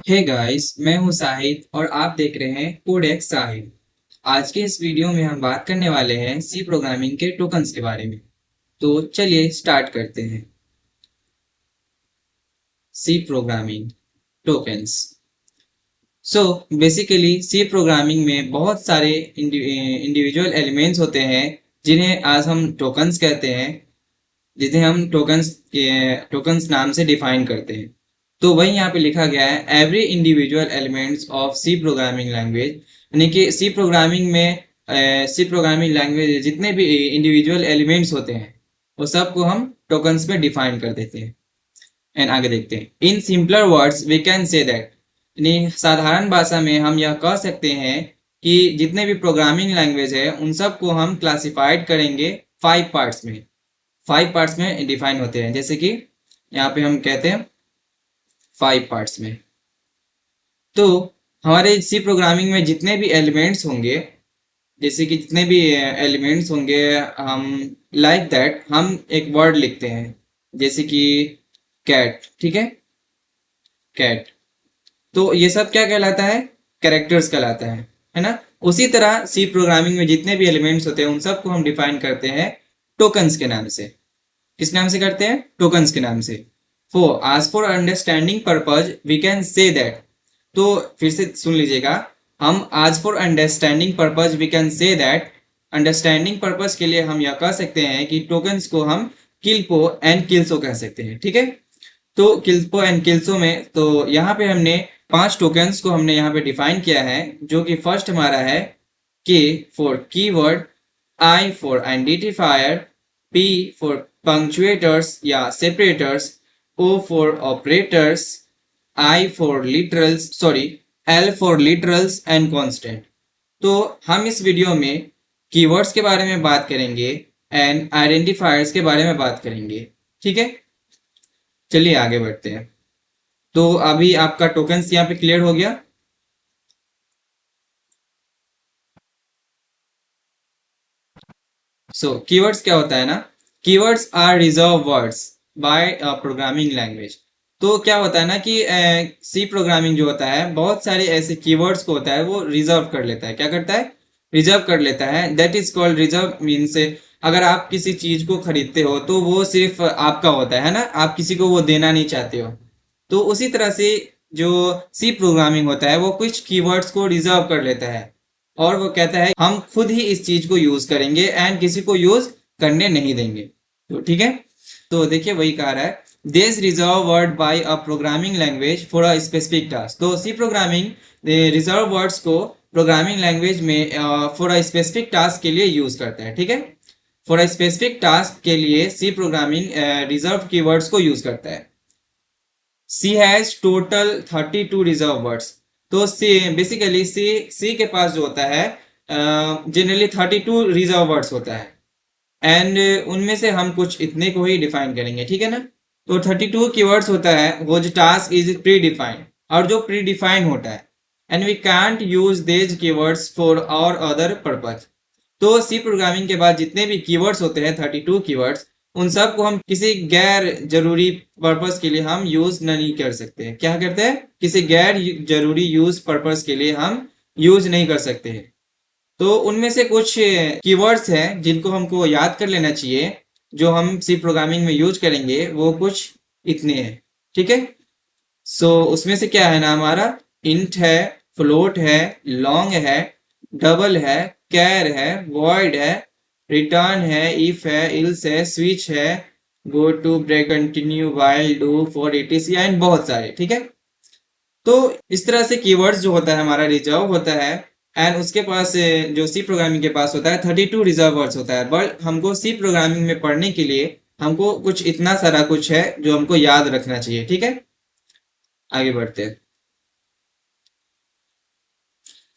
Hey guys, मैं हूं साहिद और आप देख रहे हैं कोडेक्स साहिद। आज के इस वीडियो में हम बात करने वाले हैं सी प्रोग्रामिंग के टोकन्स के बारे में। तो चलिए स्टार्ट करते हैं। C programming tokens. So basically C programming में बहुत सारे इंडिविजुअल एलिमेंट्स होते हैं जिन्हें आज हम टोकन्स कहते हैं, जिन्हें हम टोकन्स नाम से डिफाइन करते हैं। तो वही यहाँ पे लिखा गया है every individual elements of C programming language, यानी कि सी प्रोग्रामिंग लैंग्वेज जितने भी इंडिविजुअल एलिमेंट्स होते हैं वो सबको हम टोकन्स में डिफाइन कर देते हैं। एंड आगे देखते हैं। In simpler words we can say that, यानी साधारण भाषा में हम यह कह सकते हैं कि जितने भी प्रोग्रामिंग लैंग्वेज है उन सबको हम क्लासिफाइड करेंगे 5 पार्ट्स में। 5 पार्ट्स में डिफाइन होते हैं, जैसे कि यहाँ पे हम कहते हैं 5 पार्ट्स में। तो हमारे सी प्रोग्रामिंग में जितने भी एलिमेंट्स होंगे, जैसे कि जितने भी एलिमेंट्स होंगे, हम लाइक दैट हम एक वर्ड लिखते हैं, जैसे कि कैट। ठीक है, कैट। तो ये सब क्या कहलाता है? कैरेक्टर्स कहलाता है ना। उसी तरह सी प्रोग्रामिंग में जितने भी एलिमेंट्स होते हैं उन सबको हम डिफाइन करते हैं टोकन्स के नाम से। किस नाम से करते हैं? टोकन्स के नाम से। For understanding purpose we can say that. तो फिर से सुन लीजिएगा। हम आज for understanding purpose we can say that, understanding purpose के लिए हम यह कह सकते हैं कि टोकन्स को हम किल्पो एंड किल्सो कह सकते हैं। ठीक है, तो किल्पो एंड किल्सो में तो यहाँ पे हमने 5 टोकन्स को हमने यहाँ पे डिफाइन किया है, जो कि फर्स्ट हमारा है K for keyword, I for identifier, P for punctuators या separators, O for operators, I for literals, sorry, L for literals and constant. तो हम इस वीडियो में कीवर्ड्स के बारे में बात करेंगे एंड आइडेंटिफायर्स के बारे में बात करेंगे। ठीक है, चलिए आगे बढ़ते हैं। तो अभी आपका टोकन्स यहाँ पे क्लियर हो गया। कीवर्ड्स क्या होता है ना? Keywords are reserved words by programming language. तो क्या होता है ना कि सी प्रोग्रामिंग जो होता है बहुत सारे ऐसे कीवर्ड्स को होता है वो रिजर्व कर लेता है। क्या करता है? रिजर्व कर लेता है। That is called reserve. Means अगर आप किसी चीज को खरीदते हो तो वो सिर्फ आपका होता है ना, आप किसी को वो देना नहीं चाहते हो। तो उसी तरह से जो सी प्रोग्रामिंग होता है वो कुछ कीवर्ड्स को रिजर्व कर लेता है और वो कहता है हम खुद ही इस चीज को यूज करेंगे एंड किसी को यूज करने नहीं देंगे। तो ठीक है, तो देखिए वही कह रहा है this reserve word by a programming language for a specific task. तो सी प्रोग्रामिंग रिजर्व वर्ड्स को प्रोग्रामिंग लैंग्वेज में फॉर अ स्पेसिफिक टास्क के लिए यूज करता है। ठीक है, फॉर अ स्पेसिफिक टास्क के लिए सी प्रोग्रामिंग रिजर्व कीवर्ड्स को यूज करता है। सी हैज टोटल 32 रिजर्व वर्ड्स। तो सी बेसिकली सी के पास जो होता है जनरली 32 रिजर्व वर्ड्स होता है एंड उनमें से हम कुछ इतने को ही डिफाइन करेंगे। ठीक है ना। तो 32 कीवर्ड्स होता है वो जो टास्क इज प्री डिफाइंड, और जो प्री डिफाइंड होता है एंड वी कांट यूज देज कीवर्ड्स फॉर और अदर पर्पज। तो सी प्रोग्रामिंग के बाद जितने भी कीवर्ड्स होते हैं 32 कीवर्ड्स, उन सब को हम किसी गैर जरूरी पर्पस के लिए हम यूज नहीं कर सकते। क्या करते हैं? किसी गैर जरूरी यूज पर्पस के लिए हम यूज नहीं कर सकते हैं। तो उनमें से कुछ कीवर्ड्स हैं जिनको हमको याद कर लेना चाहिए, जो हम सी प्रोग्रामिंग में यूज करेंगे वो कुछ इतने हैं। ठीक है, उसमें से क्या है ना, हमारा इंट है, फ्लोट है, लॉन्ग है, डबल है, कैर है, वॉइड है, रिटर्न है, इफ है, इल्स है, स्विच है, goto, break, continue, while, do, for, etc and बहुत सारे। ठीक है, तो इस तरह से कीवर्ड्स जो होता है हमारा रिजर्व होता है एंड उसके पास जो सी प्रोग्रामिंग के पास होता है 32 रिजर्व वर्ड्स होता है। बट हमको सी प्रोग्रामिंग में पढ़ने के लिए हमको कुछ इतना सारा कुछ है जो हमको याद रखना चाहिए। ठीक है, आगे बढ़ते हैं।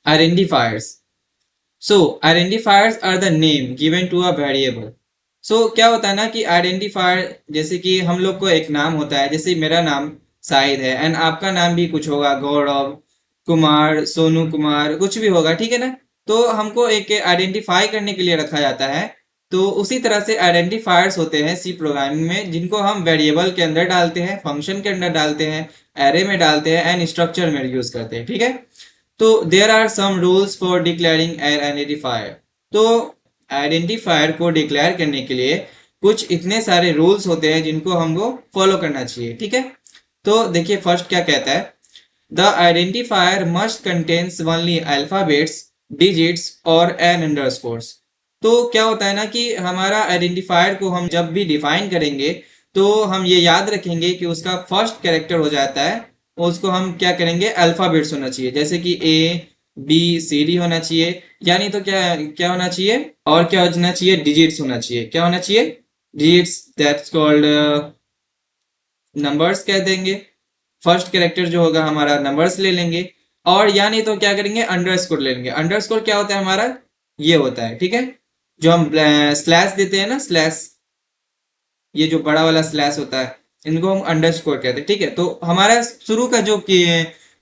Identifiers. Identifiers are the name given to a variable. क्या होता है ना कि आइडेंटिफायर, जैसे कि हम लोग को एक नाम होता है, जैसे मेरा नाम शाहिद है एंड आपका नाम भी कुछ होगा, गौरव, कुमार, सोनू कुमार, कुछ भी होगा। ठीक है ना। तो हमको एक आइडेंटिफाई करने के लिए रखा जाता है तो उसी तरह से आइडेंटिफायर्स होते हैं सी प्रोग्रामिंग में, जिनको हम वेरिएबल के अंदर डालते हैं, फंक्शन के अंदर डालते हैं, एरे में डालते हैं एंड स्ट्रक्चर में यूज करते हैं। ठीक है, तो there are some rules for declaring an identifier. तो आइडेंटिफायर को डिक्लेयर करने के लिए कुछ इतने सारे रूल्स होते हैं जिनको हमको फॉलो करना चाहिए। ठीक है, तो देखिए फर्स्ट क्या कहता है, the identifier must contains only alphabets, digits और एन अंडरस्कोर्स। तो क्या होता है ना कि हमारा आइडेंटिफायर को हम जब भी डिफाइन करेंगे तो हम ये याद रखेंगे कि उसका फर्स्ट कैरेक्टर हो जाता है, उसको हम क्या करेंगे, अल्फाबेट्स होना चाहिए, जैसे कि ए बी सी डी होना चाहिए, यानी तो क्या क्या होना चाहिए, और क्या होना चाहिए, डिजिट्स होना चाहिए। क्या होना चाहिए, डिजिट्स, दैट्स कॉल्ड नंबर्स कह देंगे। फर्स्ट कैरेक्टर जो होगा हमारा नंबर्स ले लेंगे, और या नहीं तो क्या करेंगे, अंडरस्कोर ले लेंगे। अंडरस्कोर क्या होता है हमारा, ये होता है। ठीक है, जो हम स्लैश देते हैं ना, स्लैश, ये जो बड़ा वाला स्लैश होता है, इनको हम अंडरस्कोर कहते हैं। ठीक है, तो हमारा शुरू का जो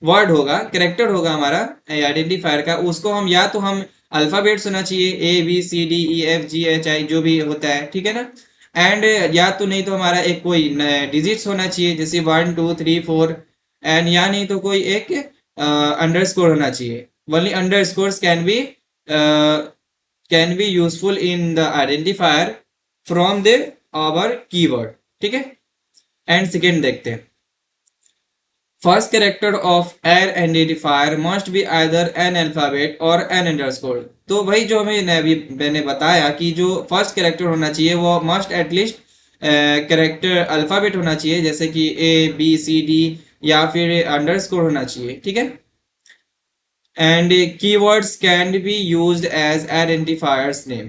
वर्ड होगा, कैरेक्टर होगा हमारा आइडेंटिफायर का, उसको हम या तो हम अल्फाबेट्स होना चाहिए, A B C D E F G H I जो भी होता है। ठीक है ना, एंड या तो नहीं तो हमारा एक कोई डिजिट्स होना चाहिए, जैसे 1 2 3 4, एंड या नहीं तो कोई एक अंडरस्कोर होना चाहिए। Only underscores can be useful in the identifier from the our keyword. ठीक है, एंड सेकेंड देखते हैं, first character of an identifier must be either an alphabet or an underscore. तो वही जो मैंने बताया कि जो फर्स्ट कैरेक्टर होना चाहिए वो मस्ट एटलीस्ट कैरेक्टर अल्फाबेट होना चाहिए, जैसे कि ए बी सी डी, या फिर अंडरस्कोर होना चाहिए। ठीक है, and keywords can be used as identifiers name.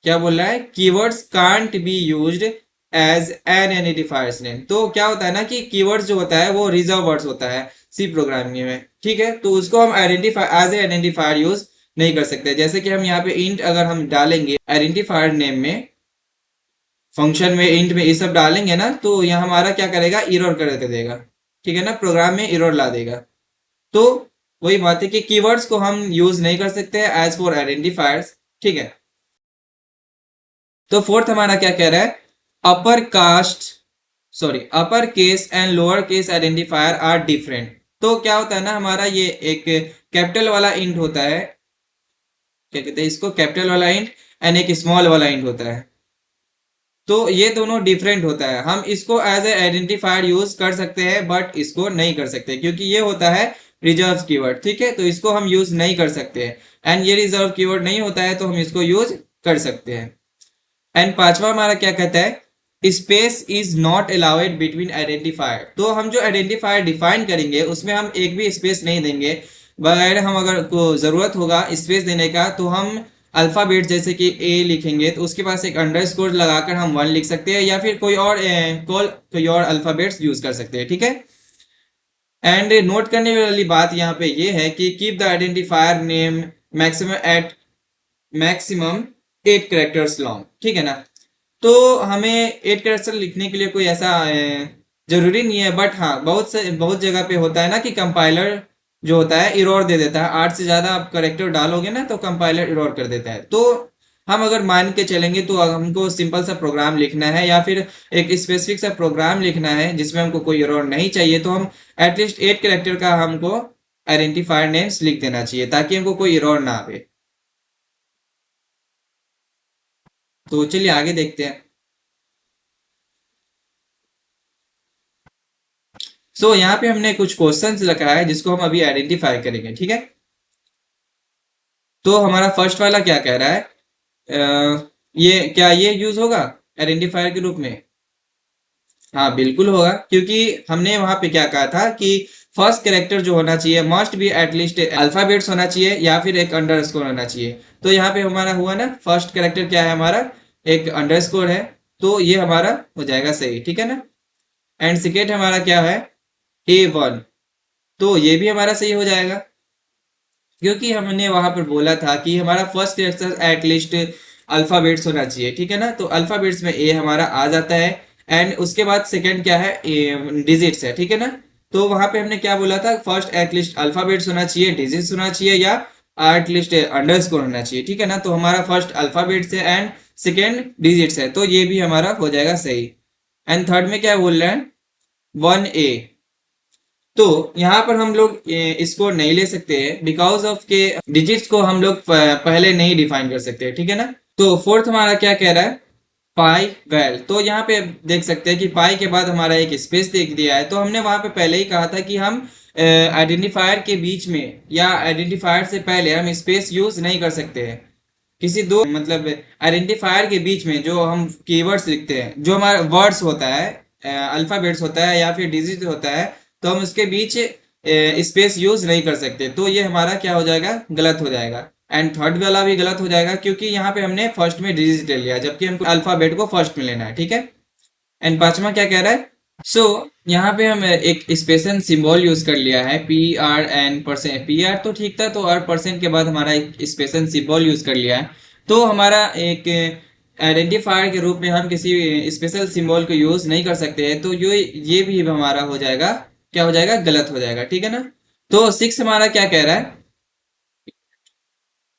क्या बोल रहा है, keywords can't be used as an identifiers name. तो क्या होता है ना कि कीवर्ड्स जो होता है वो रिजर्व वर्ड्स होता है सी प्रोग्रामिंग में। ठीक है, तो उसको हम identify as a identifier use नहीं कर सकते। जैसे कि हम यहाँ पे इंट अगर हम डालेंगे आइडेंटिफायर नेम में, फंक्शन में इंट में ये सब डालेंगे ना, तो यहाँ हमारा क्या करेगा, इरर कर देगा। ठीक है ना, प्रोग्राम में इरर ला देगा। तो वही बात है कि कीवर्ड्स को हम यूज नहीं कर सकते एज फॉर आइडेंटिफायर्स। ठीक है, तो फोर्थ हमारा क्या कह रहा है, upper cast upper case and lower case identifier are different. तो क्या होता है ना, हमारा ये एक कैपिटल वाला इंट होता है, क्या कहते हैं इसको, कैपिटल वाला इंट, एंड एक स्मॉल वाला इंट होता है। तो ये दोनों डिफरेंट होता है। हम इसको एज ए आइडेंटिफायर यूज कर सकते हैं बट इसको नहीं कर सकते, क्योंकि ये होता है रिजर्व कीवर्ड। ठीक है, तो इसको हम यूज नहीं कर सकते हैं, एंड ये रिजर्व कीवर्ड नहीं होता है तो हम इसको यूज कर सकते हैं। एंड पांचवा हमारा क्या कहता है, space is not allowed between identifier. तो हम जो आइडेंटिफायर डिफाइन करेंगे उसमें हम एक भी स्पेस नहीं देंगे। बगैर हम अगर को जरूरत होगा स्पेस देने का तो हम अल्फाबेट जैसे कि ए लिखेंगे तो उसके पास एक अंडरस्कोर लगाकर हम 1 लिख सकते हैं, या फिर कोई और अल्फाबेट्स यूज कर सकते हैं। ठीक है, एंड नोट करने वाली बात यहाँ पे ये है कि keep the identifier name maximum 8 characters long. ठीक है ना, तो हमें 8 कैरेक्टर लिखने के लिए कोई ऐसा जरूरी नहीं है, बट हाँ बहुत जगह पे होता है ना कि कंपाइलर जो होता है इरर दे देता है। 8 से ज्यादा आप कैरेक्टर डालोगे ना तो कंपाइलर इरर कर देता है। तो हम अगर मान के चलेंगे तो हमको सिंपल सा प्रोग्राम लिखना है, या फिर एक स्पेसिफिक सा प्रोग्राम लिखना है जिसमें हमको कोई इरर नहीं चाहिए, तो हम एटलीस्ट 8 कैरेक्टर का हमको आइडेंटिफायर नेम्स लिख देना चाहिए ताकि हमको कोई इरर ना आवे। तो चलिए आगे देखते हैं। यहाँ पे हमने कुछ क्वेश्चंस रखा है जिसको हम अभी आइडेंटिफाई करेंगे। ठीक है, तो हमारा फर्स्ट वाला क्या कह रहा है, ये क्या ये यूज होगा आइडेंटिफायर के रूप में। हाँ बिल्कुल होगा, क्योंकि हमने वहां पे क्या कहा था कि फर्स्ट कैरेक्टर जो होना चाहिए मस्ट बी एटलीस्ट अल्फाबेट्स होना चाहिए या फिर एक अंडरस्कोर होना चाहिए। तो यहाँ पे हमारा हुआ ना, फर्स्ट कैरेक्टर क्या है हमारा, एक अंडरस्कोर है, तो ये हमारा हो जाएगा सही। ठीक है ना, एंड सेकेंड हमारा क्या है, A1, तो ये भी हमारा सही हो जाएगा, क्योंकि हमने वहां पर बोला था कि हमारा फर्स्ट कैरेक्टर एटलीस्ट अल्फाबेट्स होना चाहिए। ठीक है ना, तो अल्फाबेट्स में ए हमारा आ जाता है, एंड उसके बाद सेकंड क्या है, डिजिट्स है। ठीक है ना, तो वहां पे हमने क्या बोला था, फर्स्ट एटलीस्ट अल्फाबेट्स होना चाहिए, डिजिट्स होना चाहिए, या एटलीस्ट अंडरस्कोर होना चाहिए, ठीक है ना। तो हमारा फर्स्ट अल्फाबेट्स है एंड सेकेंड डिजिट्स है, तो ये भी हमारा हो जाएगा सही। एंड थर्ड में क्या बोल रहे हैं, 1A। तो यहाँ पर हम लोग स्कोर नहीं ले सकते हैं बिकॉज ऑफ के डिजिट्स को हम लोग पहले नहीं डिफाइन कर सकते, ठीक है ना। तो फोर्थ हमारा क्या कह रहा है, पाई वैल। तो यहाँ पे देख सकते हैं कि पाई के बाद हमारा एक स्पेस देख दिया है, तो हमने वहां पे पहले ही कहा था कि हम आइडेंटिफायर के बीच में या आइडेंटिफायर से पहले हम स्पेस यूज नहीं कर सकते हैं किसी दो मतलब आइडेंटिफायर के बीच में। जो हम कीवर्ड्स लिखते हैं, जो हमारा वर्ड्स होता है, अल्फाबेट्स होता है या फिर डिजिट होता है, तो हम उसके बीच स्पेस यूज नहीं कर सकते। तो ये हमारा क्या हो जाएगा, गलत हो जाएगा। एंड थर्ड वाला भी गलत हो जाएगा क्योंकि यहाँ पे हमने फर्स्ट में डिजिट ले लिया, जबकि हमको अल्फाबेट को फर्स्ट में लेना है, ठीक है। एंड पांचवा क्या कह रहा है, सो यहाँ पे हम एक स्पेशल सिंबल यूज कर लिया है, PR पी आर तो ठीक था, तो और परसेंट के बाद हमारा एक स्पेशल सिंबल यूज कर लिया है। तो हमारा एक आइडेंटिफायर के रूप में हम किसी स्पेशल सिंबल को यूज नहीं कर सकते हैं, तो ये भी हमारा हो जाएगा, क्या हो जाएगा, गलत हो जाएगा, ठीक है ना। तो सिक्स हमारा क्या कह रहा है,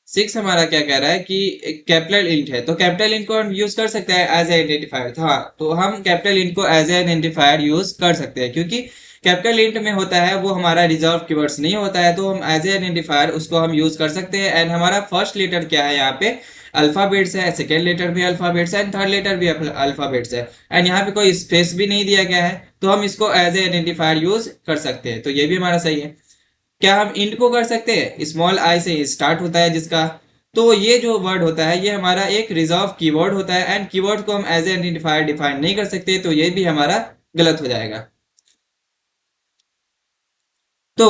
सिक्स हमारा क्या कह रहा है कि कैपिटल इंट है, तो कैपिटल इंट को हम यूज कर सकते हैं एज ए आइडेंटिफायर। हाँ, तो हम कैपिटल इंट को एज ए आइडेंटिफायर यूज कर सकते हैं क्योंकि कैपिटल इंट में होता है वो हमारा रिजर्व कीवर्ड्स नहीं होता है, तो हम एज ए आइडेंटिफायर उसको हम यूज कर सकते हैं। एंड हमारा फर्स्ट लेटर क्या है यहाँ पे, अल्फाबेट्स है, सेकेंड लेटर भी अल्फाबेट्स है एंड थर्ड लेटर भी अल्फाबेट्स है। एंड यहाँ पे कोई स्पेस भी नहीं दिया गया है, तो हम इसको एज ए आइडेंटिफायर यूज कर सकते हैं, तो ये भी हमारा सही है। क्या हम इंट को कर सकते हैं, स्मॉल आई से स्टार्ट होता है जिसका, तो ये जो वर्ड होता है ये हमारा एक रिजर्व कीवर्ड होता है एंड कीवर्ड को हम एज ए आइडेंटिफायर डिफाइन नहीं कर सकते, तो ये भी हमारा गलत हो जाएगा। तो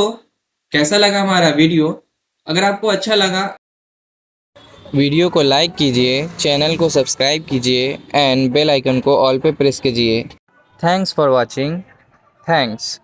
कैसा लगा हमारा वीडियो, अगर आपको अच्छा लगा वीडियो को लाइक कीजिए, चैनल को सब्सक्राइब कीजिए एंड बेल आइकन को ऑल पे प्रेस कीजिए। Thanks for watching, thanks.